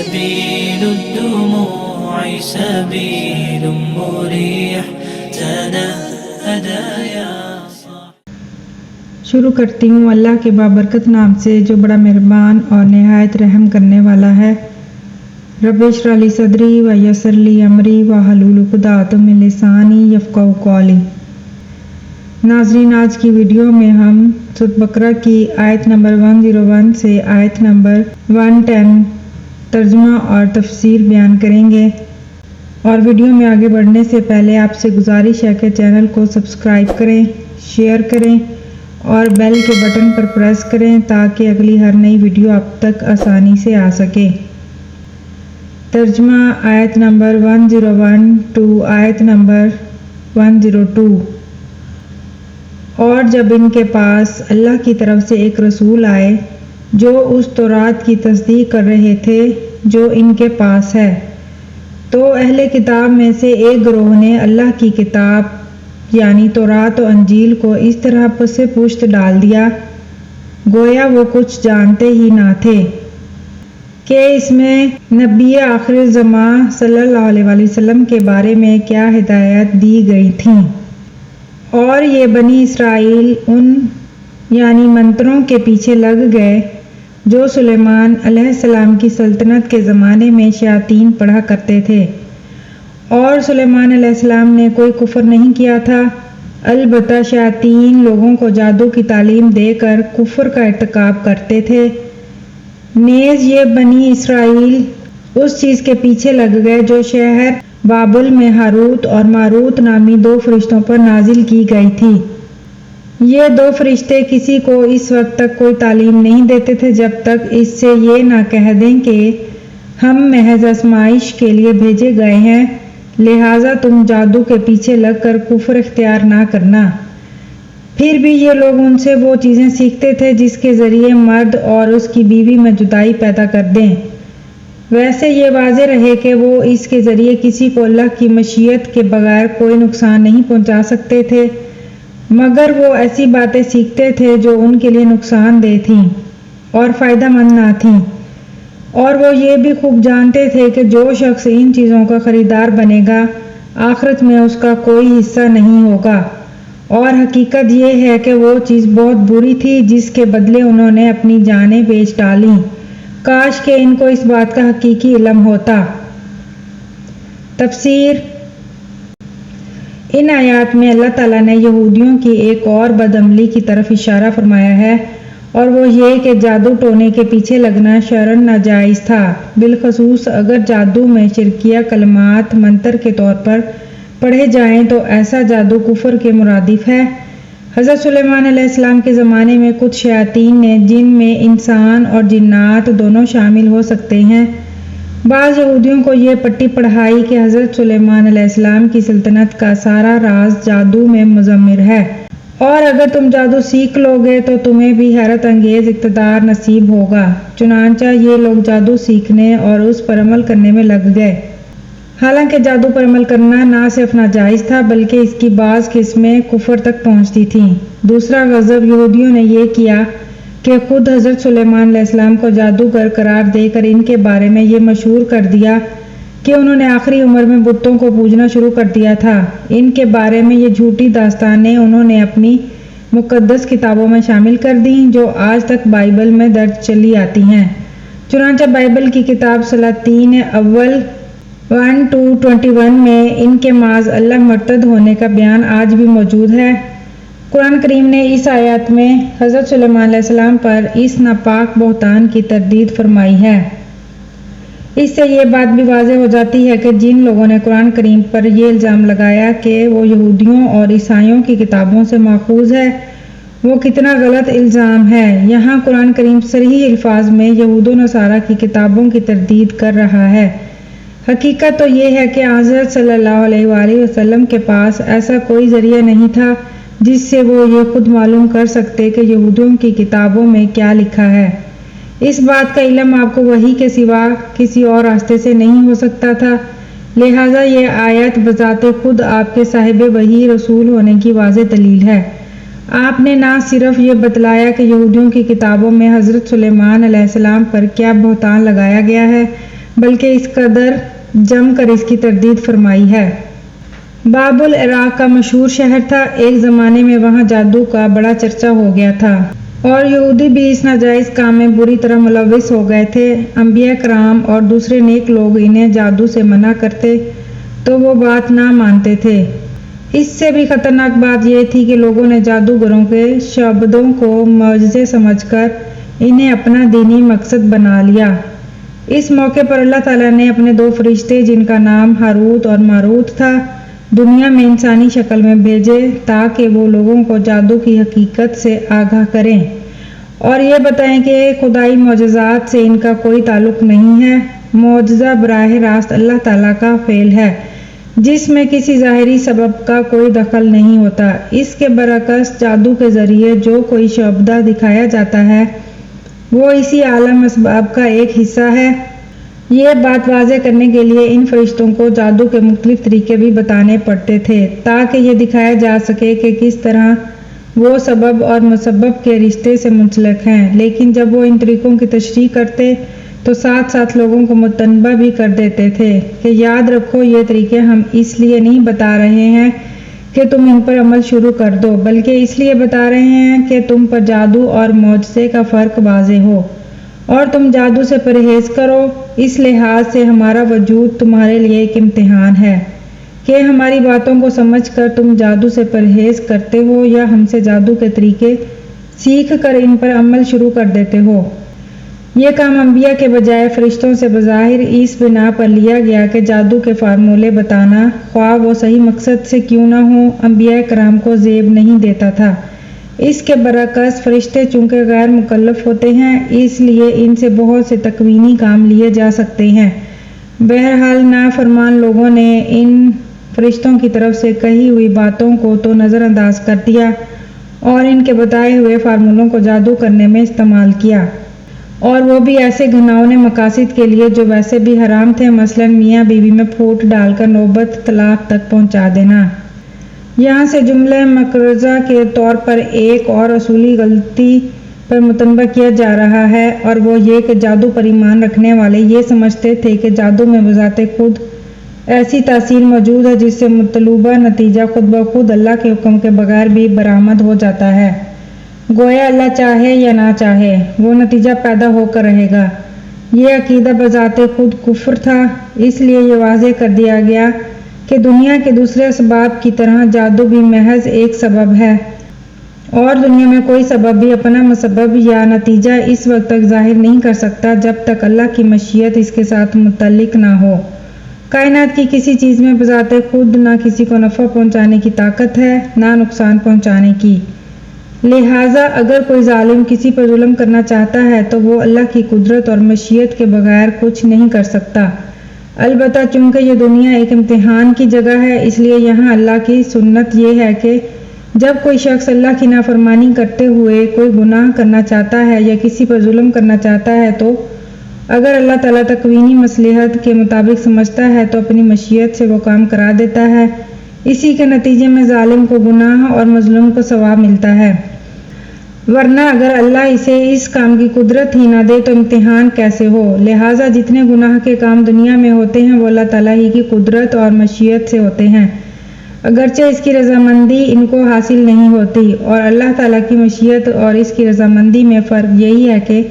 سبيل الدموع سبيل مريح تنهدى يا شروع کرتی ہوں اللہ کے بابرکت نام سے جو بڑا مہربان اور نہایت رحم کرنے والا ہے۔ رب اشرح لی صدری ویسر لی امری واحلل عقدۃ من لسانی یفقہوا قولی۔ ناظرین، آج کی ویڈیو میں ہم سورۃ بقرہ کی آیت نمبر 101 سے آیت نمبر 110 ترجمہ اور تفسیر بیان کریں گے، اور ویڈیو میں آگے بڑھنے سے پہلے آپ سے گزارش ہے کہ چینل کو سبسکرائب کریں، شیئر کریں اور بیل کے بٹن پر پریس کریں تاکہ اگلی ہر نئی ویڈیو آپ تک آسانی سے آ سکے۔ ترجمہ آیت نمبر 101 ٹو آیت نمبر 102۔ اور جب ان کے پاس اللہ کی طرف سے ایک رسول آئے جو اس تورات کی تصدیق کر رہے تھے جو ان کے پاس ہے، تو اہل کتاب میں سے ایک گروہ نے اللہ کی کتاب یعنی تورات و انجیل کو اس طرح پس پشت ڈال دیا گویا وہ کچھ جانتے ہی نہ تھے کہ اس میں نبی آخر زمان صلی اللہ علیہ وسلم کے بارے میں کیا ہدایت دی گئی تھیں۔ اور یہ بنی اسرائیل ان یعنی منتروں کے پیچھے لگ گئے جو سلیمان علیہ السلام کی سلطنت کے زمانے میں شیاطین پڑھا کرتے تھے، اور سلیمان علیہ السلام نے کوئی کفر نہیں کیا تھا، البتہ شیاطین لوگوں کو جادو کی تعلیم دے کر کفر کا ارتکاب کرتے تھے۔ نیز یہ بنی اسرائیل اس چیز کے پیچھے لگ گئے جو شہر بابل میں ہاروت اور ماروت نامی دو فرشتوں پر نازل کی گئی تھی۔ یہ دو فرشتے کسی کو اس وقت تک کوئی تعلیم نہیں دیتے تھے جب تک اس سے یہ نہ کہہ دیں کہ ہم محض آزمائش کے لیے بھیجے گئے ہیں، لہٰذا تم جادو کے پیچھے لگ کر کفر اختیار نہ کرنا۔ پھر بھی یہ لوگ ان سے وہ چیزیں سیکھتے تھے جس کے ذریعے مرد اور اس کی بیوی میں جدائی پیدا کر دیں۔ ویسے یہ واضح رہے کہ وہ اس کے ذریعے کسی کو اللہ کی مشیت کے بغیر کوئی نقصان نہیں پہنچا سکتے تھے، مگر وہ ایسی باتیں سیکھتے تھے جو ان کے لیے نقصان دہ تھیں اور فائدہ مند نہ تھیں، اور وہ یہ بھی خوب جانتے تھے کہ جو شخص ان چیزوں کا خریدار بنے گا آخرت میں اس کا کوئی حصہ نہیں ہوگا، اور حقیقت یہ ہے کہ وہ چیز بہت بری تھی جس کے بدلے انہوں نے اپنی جانیں بیچ ڈالیں۔ کاش کہ ان کو اس بات کا حقیقی علم ہوتا۔ تفسیر۔ ان آیات میں اللہ تعالیٰ نے یہودیوں کی ایک اور بدعملی کی طرف اشارہ فرمایا ہے، اور وہ یہ کہ جادو ٹونے کے پیچھے لگنا شرعاً ناجائز تھا، بالخصوص اگر جادو میں شرکیہ کلمات منتر کے طور پر پڑھے جائیں تو ایسا جادو کفر کے مرادف ہے۔ حضرت سلیمان علیہ السلام کے زمانے میں کچھ شیاطین نے جن میں انسان اور جنات دونوں شامل ہو سکتے ہیں، بعض یہودیوں کو یہ پٹی پڑھائی کہ حضرت سلیمان علیہ السلام کی سلطنت کا سارا راز جادو میں مضمر ہے، اور اگر تم جادو سیکھ لو گے تو تمہیں بھی حیرت انگیز اقتدار نصیب ہوگا۔ چنانچہ یہ لوگ جادو سیکھنے اور اس پر عمل کرنے میں لگ گئے۔ حالانکہ جادو پر عمل کرنا نہ صرف ناجائز تھا بلکہ اس کی بعض قسمیں کفر تک پہنچتی تھیں۔ دوسرا غضب یہودیوں نے یہ کیا کہ خود حضرت سلیمان علیہ السلام کو جادوگر قرار دے کر ان کے بارے میں یہ مشہور کر دیا کہ انہوں نے آخری عمر میں بتوں کو پوجنا شروع کر دیا تھا۔ ان کے بارے میں یہ جھوٹی داستانیں انہوں نے اپنی مقدس کتابوں میں شامل کر دیں جو آج تک بائبل میں درج چلی آتی ہیں۔ چنانچہ بائبل کی کتاب سلاطین اول 1-21 میں ان کے معاذ اللہ مرتد ہونے کا بیان آج بھی موجود ہے۔ قرآن کریم نے اس آیات میں حضرت سلیمان علیہ السلام پر اس ناپاک بہتان کی تردید فرمائی ہے۔ اس سے یہ بات بھی واضح ہو جاتی ہے کہ جن لوگوں نے قرآن کریم پر یہ الزام لگایا کہ وہ یہودیوں اور عیسائیوں کی کتابوں سے ماخوذ ہے، وہ کتنا غلط الزام ہے۔ یہاں قرآن کریم صریح الفاظ میں یہود و نصارہ کی کتابوں کی تردید کر رہا ہے۔ حقیقت تو یہ ہے کہ حضرت صلی اللہ علیہ وآلہ وسلم کے پاس ایسا کوئی ذریعہ نہیں تھا جس سے وہ یہ خود معلوم کر سکتے کہ یہودیوں کی کتابوں میں کیا لکھا ہے۔ اس بات کا علم آپ کو وحی کے سوا کسی اور راستے سے نہیں ہو سکتا تھا، لہٰذا یہ آیت بذات خود آپ کے صاحب وحی رسول ہونے کی واضح دلیل ہے۔ آپ نے نہ صرف یہ بتلایا کہ یہودیوں کی کتابوں میں حضرت سلیمان علیہ السلام پر کیا بہتان لگایا گیا ہے، بلکہ اس قدر جم کر اس کی تردید فرمائی ہے۔ بابل عراق کا مشہور شہر تھا۔ ایک زمانے میں وہاں جادو کا بڑا چرچہ ہو گیا تھا اور یہودی بھی اس ناجائز کام میں بری طرح ملوث ہو گئے تھے۔ انبیاء کرام اور دوسرے نیک لوگ انہیں جادو سے منع کرتے تو وہ بات نہ مانتے تھے۔ اس سے بھی خطرناک بات یہ تھی کہ لوگوں نے جادوگروں کے شعبدوں کو معجزے سمجھ کر انہیں اپنا دینی مقصد بنا لیا۔ اس موقع پر اللہ تعالیٰ نے اپنے 2 فرشتے جن کا نام ہاروت اور ماروت تھا دنیا میں انسانی شکل میں بھیجے تاکہ وہ لوگوں کو جادو کی حقیقت سے آگاہ کریں اور یہ بتائیں کہ خدائی معجزات سے ان کا کوئی تعلق نہیں ہے۔ معجزہ براہ راست اللہ تعالیٰ کا فعل ہے جس میں کسی ظاہری سبب کا کوئی دخل نہیں ہوتا۔ اس کے برعکس جادو کے ذریعے جو کوئی شعبدہ دکھایا جاتا ہے وہ اسی عالم اسباب کا ایک حصہ ہے۔ یہ بات واضح کرنے کے لیے ان فرشتوں کو جادو کے مختلف طریقے بھی بتانے پڑتے تھے تاکہ یہ دکھایا جا سکے کہ کس طرح وہ سبب اور مسبب کے رشتے سے منسلک ہیں، لیکن جب وہ ان طریقوں کی تشریح کرتے تو ساتھ ساتھ لوگوں کو متنبہ بھی کر دیتے تھے کہ یاد رکھو یہ طریقے ہم اس لیے نہیں بتا رہے ہیں کہ تم ان پر عمل شروع کر دو، بلکہ اس لیے بتا رہے ہیں کہ تم پر جادو اور معجزے کا فرق واضح ہو اور تم جادو سے پرہیز کرو۔ اس لحاظ سے ہمارا وجود تمہارے لیے ایک امتحان ہے کہ ہماری باتوں کو سمجھ کر تم جادو سے پرہیز کرتے ہو یا ہم سے جادو کے طریقے سیکھ کر ان پر عمل شروع کر دیتے ہو۔ یہ کام انبیاء کے بجائے فرشتوں سے بظاہر اس بنا پر لیا گیا کہ جادو کے فارمولے بتانا خواہ وہ صحیح مقصد سے کیوں نہ ہو انبیاء کرام کو زیب نہیں دیتا تھا۔ اس کے برعکس فرشتے چونکہ غیر مکلف ہوتے ہیں اس لیے ان سے بہت سے تکوینی کام لیے جا سکتے ہیں۔ بہرحال نافرمان لوگوں نے ان فرشتوں کی طرف سے کہی ہوئی باتوں کو تو نظر انداز کر دیا اور ان کے بتائے ہوئے فارمولوں کو جادو کرنے میں استعمال کیا، اور وہ بھی ایسے گھناؤنے مقاصد کے لیے جو ویسے بھی حرام تھے، مثلاً میاں بیوی میں پھوٹ ڈال کر نوبت طلاق تک پہنچا دینا۔ یہاں سے جملہ مقرضہ کے طور پر ایک اور اصولی غلطی پر متنبہ کیا جا رہا ہے اور وہ یہ کہ جادو پر ایمان رکھنے والے یہ سمجھتے تھے کہ جادو میں بذات خود ایسی تاثیر موجود ہے جس سے مطلوبہ نتیجہ خود بخود اللہ کے حکم کے بغیر بھی برآمد ہو جاتا ہے، گویا اللہ چاہے یا نہ چاہے وہ نتیجہ پیدا ہو کر رہے گا۔ یہ عقیدہ بذات خود کفر تھا، اس لیے یہ واضح کر دیا گیا کہ دنیا کے دوسرے اسباب کی طرح جادو بھی محض ایک سبب ہے اور دنیا میں کوئی سبب بھی اپنا مسبب یا نتیجہ اس وقت تک ظاہر نہیں کر سکتا جب تک اللہ کی مشیت اس کے ساتھ متعلق نہ ہو۔ کائنات کی کسی چیز میں بذات خود نہ کسی کو نفع پہنچانے کی طاقت ہے نہ نقصان پہنچانے کی، لہٰذا اگر کوئی ظالم کسی پر ظلم کرنا چاہتا ہے تو وہ اللہ کی قدرت اور مشیت کے بغیر کچھ نہیں کر سکتا۔ البتہ چونکہ یہ دنیا ایک امتحان کی جگہ ہے اس لیے یہاں اللہ کی سنت یہ ہے کہ جب کوئی شخص اللہ کی نافرمانی کرتے ہوئے کوئی گناہ کرنا چاہتا ہے یا کسی پر ظلم کرنا چاہتا ہے تو اگر اللہ تعالیٰ تکوینی مصلحت کے مطابق سمجھتا ہے تو اپنی مشیت سے وہ کام کرا دیتا ہے، اسی کے نتیجے میں ظالم کو گناہ اور مظلوم کو ثواب ملتا ہے، ورنہ اگر اللہ اسے اس کام کی قدرت ہی نہ دے تو امتحان کیسے ہو۔ لہٰذا جتنے گناہ کے کام دنیا میں ہوتے ہیں وہ اللہ تعالیٰ ہی کی قدرت اور مشیت سے ہوتے ہیں، اگرچہ اس کی رضامندی ان کو حاصل نہیں ہوتی، اور اللہ تعالیٰ کی مشیت اور اس کی رضامندی میں فرق یہی ہے کہ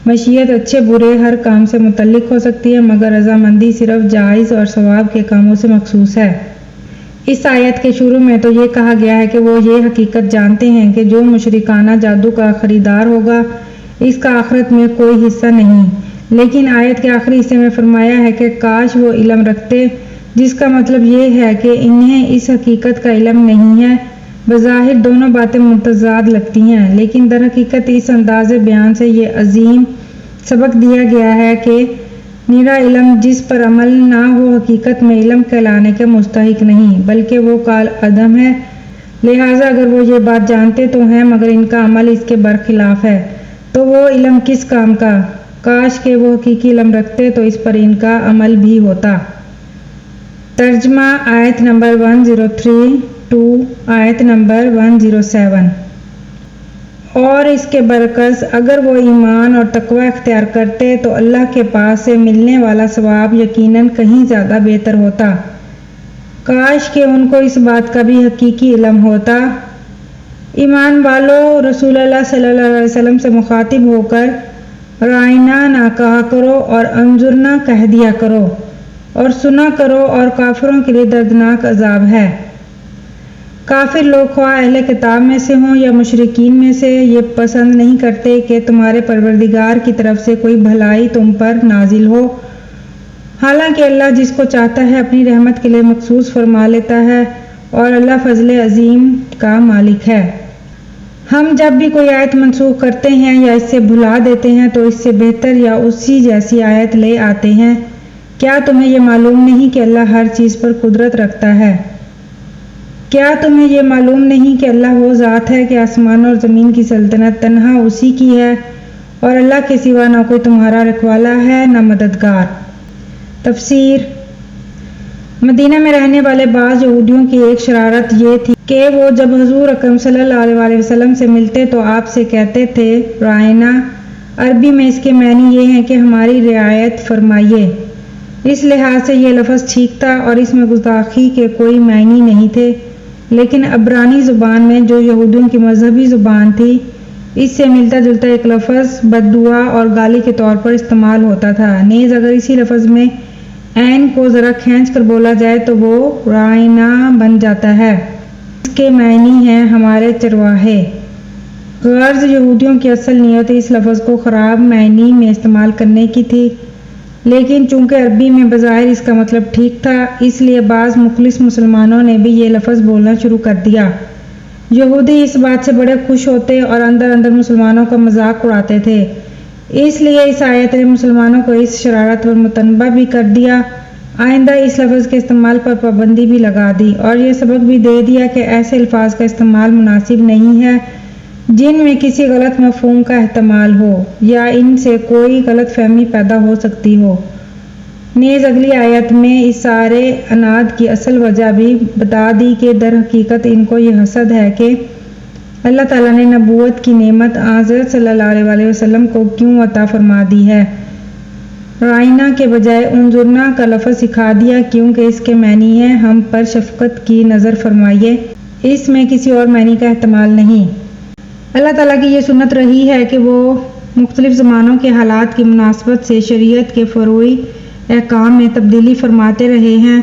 مشیت اچھے برے ہر کام سے متعلق ہو سکتی ہے مگر رضامندی صرف جائز اور ثواب کے کاموں سے مخصوص ہے۔ اس آیت کے شروع میں تو یہ کہا گیا ہے کہ وہ یہ حقیقت جانتے ہیں کہ جو مشرکانہ جادو کا خریدار ہوگا اس کا آخرت میں کوئی حصہ نہیں، لیکن آیت کے آخری حصے میں فرمایا ہے کہ کاش وہ علم رکھتے، جس کا مطلب یہ ہے کہ انہیں اس حقیقت کا علم نہیں ہے۔ بظاہر دونوں باتیں متضاد لگتی ہیں، لیکن در حقیقت اس انداز بیان سے یہ عظیم سبق دیا گیا ہے کہ نیرا علم جس پر عمل نہ ہو حقیقت میں علم کہلانے کے مستحق نہیں بلکہ وہ کال عدم ہے، لہٰذا اگر وہ یہ بات جانتے تو ہیں مگر ان کا عمل اس کے برخلاف ہے تو وہ علم کس کام کا، کاش کہ وہ حقیقی علم رکھتے تو اس پر ان کا عمل بھی ہوتا۔ ترجمہ آیت نمبر 103 ٹو آیت نمبر 107۔ اور اس کے برعکس اگر وہ ایمان اور تقوی اختیار کرتے تو اللہ کے پاس سے ملنے والا ثواب یقیناً کہیں زیادہ بہتر ہوتا۔ کاش کہ ان کو اس بات کا بھی حقیقی علم ہوتا۔ ایمان والو، رسول اللہ صلی اللہ علیہ وسلم سے مخاطب ہو کر رائنا نہ کہا کرو اور انظرنا کہہ دیا کرو، اور سنا کرو، اور کافروں کے لیے دردناک عذاب ہے۔ کافر لوگ خواہ اہل کتاب میں سے ہوں یا مشرکین میں سے یہ پسند نہیں کرتے کہ تمہارے پروردگار کی طرف سے کوئی بھلائی تم پر نازل ہو، حالانکہ اللہ جس کو چاہتا ہے اپنی رحمت کے لیے مخصوص فرما لیتا ہے، اور اللہ فضل عظیم کا مالک ہے۔ ہم جب بھی کوئی آیت منسوخ کرتے ہیں یا اس سے بھلا دیتے ہیں تو اس سے بہتر یا اسی جیسی آیت لے آتے ہیں۔ کیا تمہیں یہ معلوم نہیں کہ اللہ ہر چیز پر قدرت رکھتا ہے؟ کیا تمہیں یہ معلوم نہیں کہ اللہ وہ ذات ہے کہ آسمان اور زمین کی سلطنت تنہا اسی کی ہے، اور اللہ کے سوا نہ کوئی تمہارا رکھوالا ہے نہ مددگار۔ تفسیر۔ مدینہ میں رہنے والے بعض یہودیوں کی ایک شرارت یہ تھی کہ وہ جب حضور اکرم صلی اللہ علیہ وسلم سے ملتے تو آپ سے کہتے تھے رائنا۔ عربی میں اس کے معنی یہ ہیں کہ ہماری رعایت فرمائیے۔ اس لحاظ سے یہ لفظ ٹھیک تھا اور اس میں گستاخی کے کوئی معنی نہیں تھے، لیکن عبرانی زبان میں جو یہودیوں کی مذہبی زبان تھی، اس سے ملتا جلتا ایک لفظ بد دعا اور گالی کے طور پر استعمال ہوتا تھا۔ نیز اگر اسی لفظ میں عین کو ذرا کھینچ کر بولا جائے تو وہ رائنا بن جاتا ہے۔ اس کے معنی ہیں ہمارے چرواہے۔ غرض یہودیوں کی اصل نیت اس لفظ کو خراب معنی میں استعمال کرنے کی تھی، لیکن چونکہ عربی میں بظاہر اس کا مطلب ٹھیک تھا، اس لیے بعض مخلص مسلمانوں نے بھی یہ لفظ بولنا شروع کر دیا۔ یہودی اس بات سے بڑے خوش ہوتے اور اندر اندر مسلمانوں کا مذاق اڑاتے تھے، اس لیے اس آیت نے مسلمانوں کو اس شرارت پر متنبہ بھی کر دیا، آئندہ اس لفظ کے استعمال پر پابندی بھی لگا دی، اور یہ سبق بھی دے دیا کہ ایسے الفاظ کا استعمال مناسب نہیں ہے جن میں کسی غلط مفہوم کا احتمال ہو یا ان سے کوئی غلط فہمی پیدا ہو سکتی ہو۔ نیز اگلی آیت میں اس سارے عناد کی اصل وجہ بھی بتا دی کہ در حقیقت ان کو یہ حسد ہے کہ اللہ تعالیٰ نے نبوت کی نعمت حضرت صلی اللہ علیہ وسلم کو کیوں عطا فرما دی ہے۔ رائنا کے بجائے انظرنا کا لفظ سکھا دیا کیونکہ اس کے معنی ہے ہم پر شفقت کی نظر فرمائیے، اس میں کسی اور معنی کا احتمال نہیں۔ اللہ تعالیٰ کی یہ سنت رہی ہے کہ وہ مختلف زمانوں کے حالات کی مناسبت سے شریعت کے فروعی احکام میں تبدیلی فرماتے رہے ہیں۔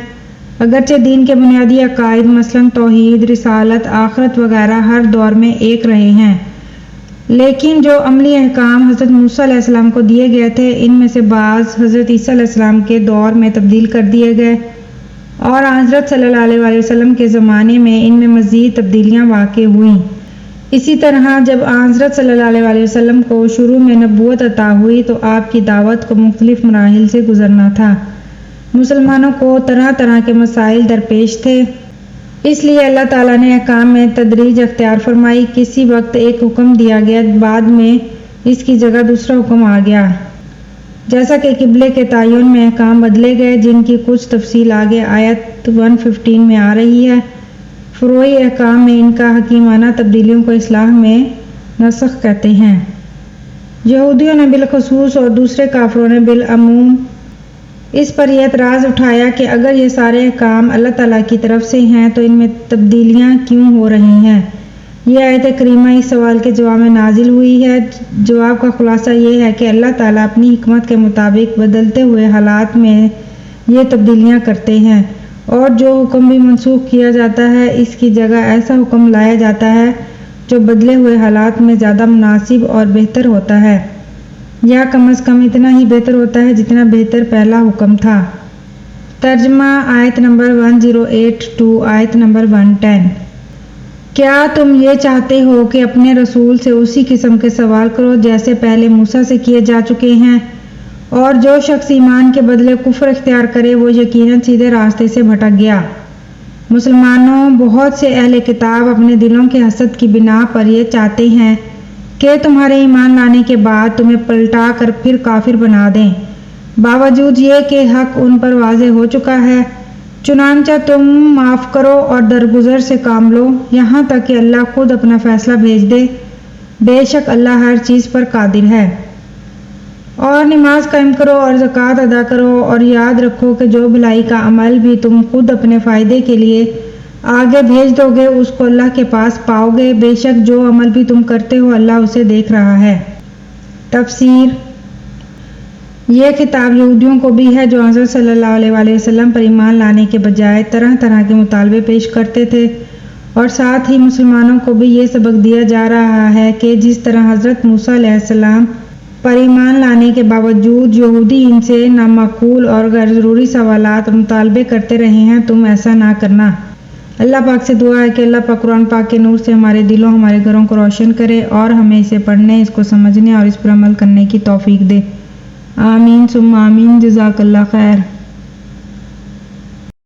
اگرچہ دین کے بنیادی عقائد مثلاً توحید، رسالت، آخرت وغیرہ ہر دور میں ایک رہے ہیں، لیکن جو عملی احکام حضرت موسیٰ علیہ السلام کو دیے گئے تھے ان میں سے بعض حضرت عیسیٰ علیہ السلام کے دور میں تبدیل کر دیے گئے، اور حضرت صلی اللہ علیہ وسلم کے زمانے میں ان میں مزید تبدیلیاں واقع ہوئیں۔ اسی طرح جب حضرت صلی اللہ علیہ وسلم کو شروع میں نبوت عطا ہوئی تو آپ کی دعوت کو مختلف مراحل سے گزرنا تھا۔ مسلمانوں کو طرح طرح کے مسائل درپیش تھے، اس لیے اللہ تعالیٰ نے احکام میں تدریج اختیار فرمائی۔ کسی وقت ایک حکم دیا گیا، بعد میں اس کی جگہ دوسرا حکم آ گیا، جیسا کہ قبلے کے تعین میں احکام بدلے گئے، جن کی کچھ تفصیل آگے آیت 115 میں آ رہی ہے۔ فروعی احکام میں ان کا حکیمانہ تبدیلیوں کو اصلاح میں نسخ کہتے ہیں۔ یہودیوں نے بالخصوص اور دوسرے کافروں نے بالعموم اس پر یہ اعتراض اٹھایا کہ اگر یہ سارے احکام اللہ تعالیٰ کی طرف سے ہیں تو ان میں تبدیلیاں کیوں ہو رہی ہیں۔ یہ آیت کریمہ اس سوال کے جواب میں نازل ہوئی ہے۔ جواب کا خلاصہ یہ ہے کہ اللہ تعالیٰ اپنی حکمت کے مطابق بدلتے ہوئے حالات میں یہ تبدیلیاں کرتے ہیں، اور جو حکم بھی منسوخ کیا جاتا ہے اس کی جگہ ایسا حکم لایا جاتا ہے جو بدلے ہوئے حالات میں زیادہ مناسب اور بہتر ہوتا ہے، یا کم از کم اتنا ہی بہتر ہوتا ہے جتنا بہتر پہلا حکم تھا۔ ترجمہ آیت نمبر 108 to آیت نمبر 110۔ کیا تم یہ چاہتے ہو کہ اپنے رسول سے اسی قسم کے سوال کرو جیسے پہلے موسیٰ سے کیے جا چکے ہیں، اور جو شخص ایمان کے بدلے کفر اختیار کرے وہ یقیناً سیدھے راستے سے بھٹک گیا۔ مسلمانوں، بہت سے اہل کتاب اپنے دلوں کے حسد کی بنا پر یہ چاہتے ہیں کہ تمہارے ایمان لانے کے بعد تمہیں پلٹا کر پھر کافر بنا دیں، باوجود یہ کہ حق ان پر واضح ہو چکا ہے۔ چنانچہ تم معاف کرو اور درگزر سے کام لو، یہاں تک کہ اللہ خود اپنا فیصلہ بھیج دے۔ بے شک اللہ ہر چیز پر قادر ہے۔ اور نماز قائم کرو اور زکوٰۃ ادا کرو اور یاد رکھو کہ جو بھلائی کا عمل بھی تم خود اپنے فائدے کے لیے آگے بھیج دو گے اس کو اللہ کے پاس پاؤ گے، بے شک جو عمل بھی تم کرتے ہو اللہ اسے دیکھ رہا ہے۔ تفسیر: یہ خطاب یہودیوں کو بھی ہے جو حضرت صلی اللہ علیہ وآلہ وسلم پر ایمان لانے کے بجائے طرح طرح کے مطالبے پیش کرتے تھے، اور ساتھ ہی مسلمانوں کو بھی یہ سبق دیا جا رہا ہے کہ جس طرح حضرت موسیٰ علیہ السلام پر ایمان لانے کے باوجود یہودی ان سے نامعقول اور غیر ضروری سوالات اور مطالبے کرتے رہے ہیں، تم ایسا نہ کرنا۔ اللہ پاک سے دعا ہے کہ اللہ پاک قرآن پاک کے نور سے ہمارے دلوں ہمارے گھروں کو روشن کرے اور ہمیں اسے پڑھنے، اس کو سمجھنے اور اس پر عمل کرنے کی توفیق دے۔ آمین ثم آمین۔ جزاک اللہ خیر۔